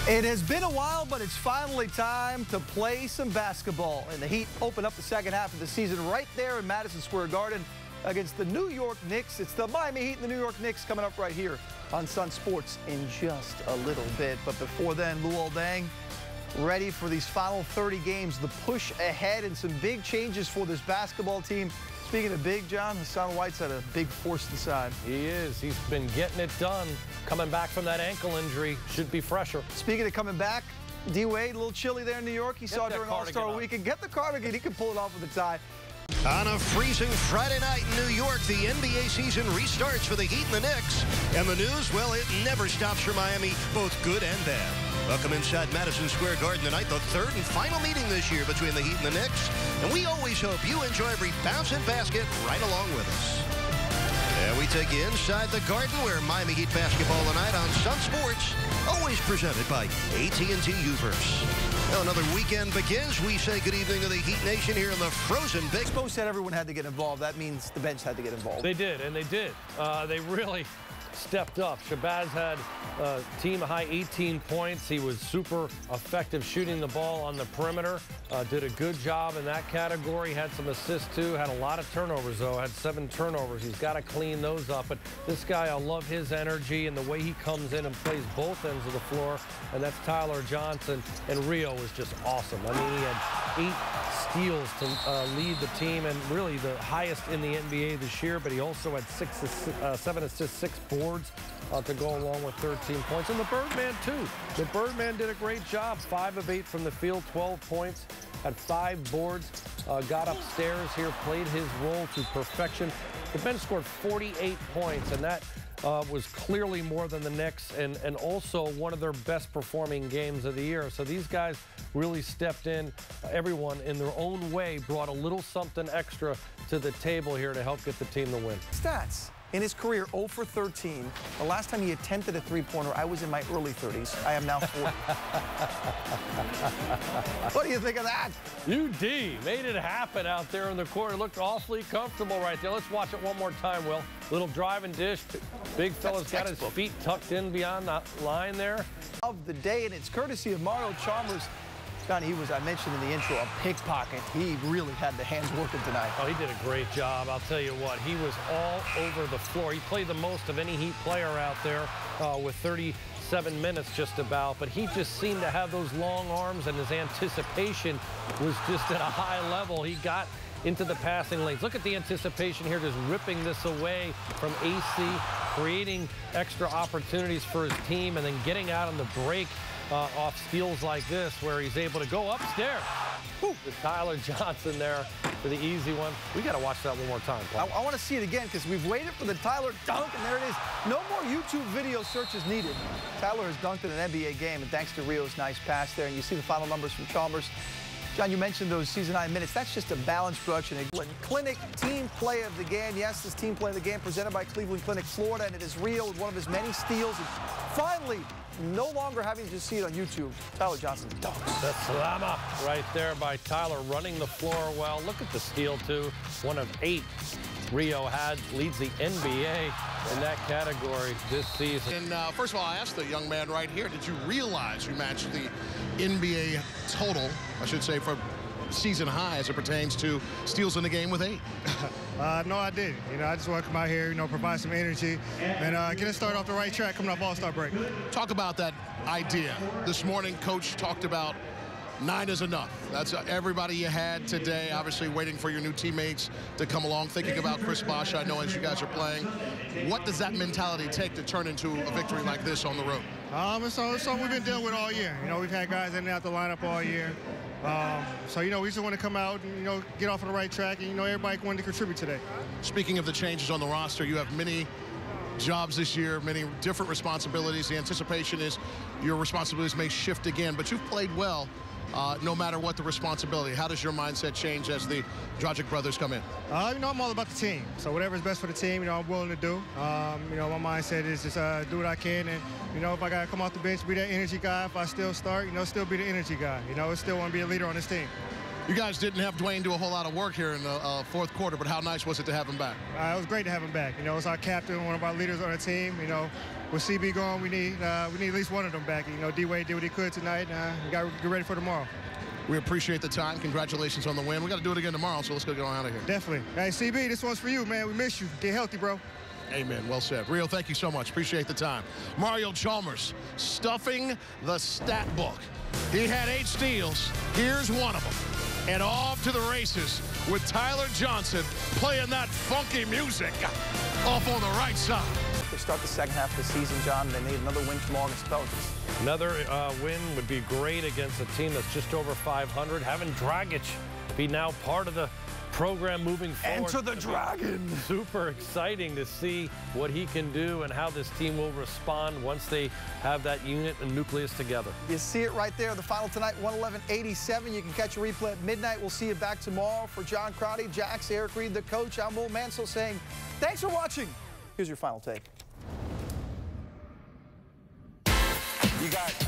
It has been a while, but it's finally time to play some basketball. And the Heat open up the second half of the season right there in Madison Square Garden against the New York Knicks. It's the Miami Heat and the New York Knicks coming up right here on Sunsports in just a little bit. But before then, Luol Deng ready for these final 30 games, the push ahead and some big changes for this basketball team. Speaking of big, John, Hassan Whiteside a big force inside. He is. He's been getting it done. Coming back from that ankle injury, should be fresher. Speaking of coming back, D-Wade, a little chilly there in New York. He saw during All-Star Weekend. Get the cardigan. He can pull it off with a tie. On a freezing Friday night in New York, the NBA season restarts for the Heat and the Knicks. And the news, well, it never stops for Miami, both good and bad. Welcome inside Madison Square Garden tonight, the third and final meeting this year between the Heat and the Knicks. And we always hope you enjoy every bounce and basket right along with us. And we take you inside the Garden where Miami Heat basketball tonight on Sunsports, always presented by AT&T Uverse. Well, another weekend begins. We say good evening to the Heat Nation here in the frozen Big. Spo said everyone had to get involved. That means the bench had to get involved. They did, and they did. They really stepped up. Shabazz had team-high 18 points. He was super effective shooting the ball on the perimeter. Did a good job in that category. Had some assists, too. Had a lot of turnovers, though. Had 7 turnovers. He's got to clean those up. But this guy, I love his energy and the way he comes in and plays both ends of the floor. And that's Tyler Johnson. And Rio was just awesome. I mean, he had 8 steals to lead the team and really the highest in the NBA this year. But he also had 7 assists, 6 boards to go along with 13 points. And the Birdman, too. The Birdman did a great job. 5 of 8 from the field, 12 points. Had 5 boards, got upstairs here, played his role to perfection. The bench scored 48 points, and that was clearly more than the Knicks and also one of their best performing games of the year. So these guys really stepped in. Everyone in their own way brought a little something extra to the table here to help get the team the win. Stats. In his career, 0 for 13. The last time he attempted a three-pointer, I was in my early 30s. I am now 40. What do you think of that? UD made it happen out there in the court. It looked awfully comfortable right there. Let's watch it one more time, Will. Little drive and dish. Big fella's got his feet tucked in beyond the line there. Of the day, and it's courtesy of Mario Chalmers. John, he was, I mentioned in the intro, a pickpocket. He really had the hands working tonight. Oh, he did a great job. I'll tell you what, he was all over the floor. He played the most of any Heat player out there with 37 minutes just about, but he just seemed to have those long arms, and his anticipation was just at a high level. He got into the passing lanes. Look at the anticipation here, just ripping this away from AC, creating extra opportunities for his team, and then getting out on the break off steals like this where he's able to go upstairs. Whew, with Tyler Johnson there for the easy one. We got to watch that one more time, Paul. I want to see it again because we've waited for the Tyler dunk, and there it is. No more YouTube video searches needed. Tyler has dunked in an NBA game, and thanks to Rio's nice pass there. And you see the final numbers from Chalmers. John, you mentioned those season-high minutes. That's just a balanced production. A Clinic team play of the game. Yes, this team play of the game presented by Cleveland Clinic Florida, and it is Rio with one of his many steals. And finally, no longer having to see it on YouTube, Tyler Johnson's dunks. The slammer right there by Tyler, running the floor well. Look at the steal, too. One of 8 Rio had, leads the NBA in that category this season. And first of all, I asked the young man right here, did you realize you matched the NBA total, I should say, for season high as it pertains to steals in the game with 8? No, I didn't. You know, I just want to come out here, provide some energy and get us started off the right track coming off All-Star break. Talk about that idea. This morning, Coach talked about 9 is enough. That's everybody you had today, obviously waiting for your new teammates to come along, thinking about Chris Bosh, I know, as you guys are playing. What does that mentality take to turn into a victory like this on the road? It's something we've been dealing with all year. We've had guys in and out the lineup all year. So, we just want to come out and, get off on the right track, and, everybody wanted to contribute today. Speaking of the changes on the roster, you have many jobs this year, many different responsibilities. The anticipation is your responsibilities may shift again, but you've played well no matter what the responsibility. How does your mindset change as the Dragic brothers come in? I'm all about the team. So whatever's best for the team, I'm willing to do. My mindset is just do what I can, and if I gotta come off the bench, be that energy guy. If I still start, still be the energy guy. Still want to be a leader on this team. You guys didn't have Dwayne do a whole lot of work here in the fourth quarter, but how nice was it to have him back? It was great to have him back. It's our captain, one of our leaders on the team. with CB gone, we need at least one of them back. You know, D-Wade did what he could tonight. We got to get ready for tomorrow. We appreciate the time. Congratulations on the win. We got to do it again tomorrow, so let's go out of here. Definitely. Hey, CB, this one's for you, man. We miss you. Get healthy, bro. Amen. Well said. Rio, thank you so much. Appreciate the time. Mario Chalmers stuffing the stat book. He had 8 steals. Here's one of them. And off to the races with Tyler Johnson playing that funky music off on the right side. They start the second half of the season, John. They need another win tomorrow against the Pelicans. Another win would be great against a team that's just over 500. Having Dragic be now part of the program moving forward. Enter the Dragon. Super exciting to see what he can do and how this team will respond once they have that unit and nucleus together. You see it right there. The final tonight, 111-87. You can catch a replay at midnight. We'll see you back tomorrow. For John Crotty, Jax, Eric Reed, the coach, I'm Will Mansell saying thanks for watching. Here's your final take. You got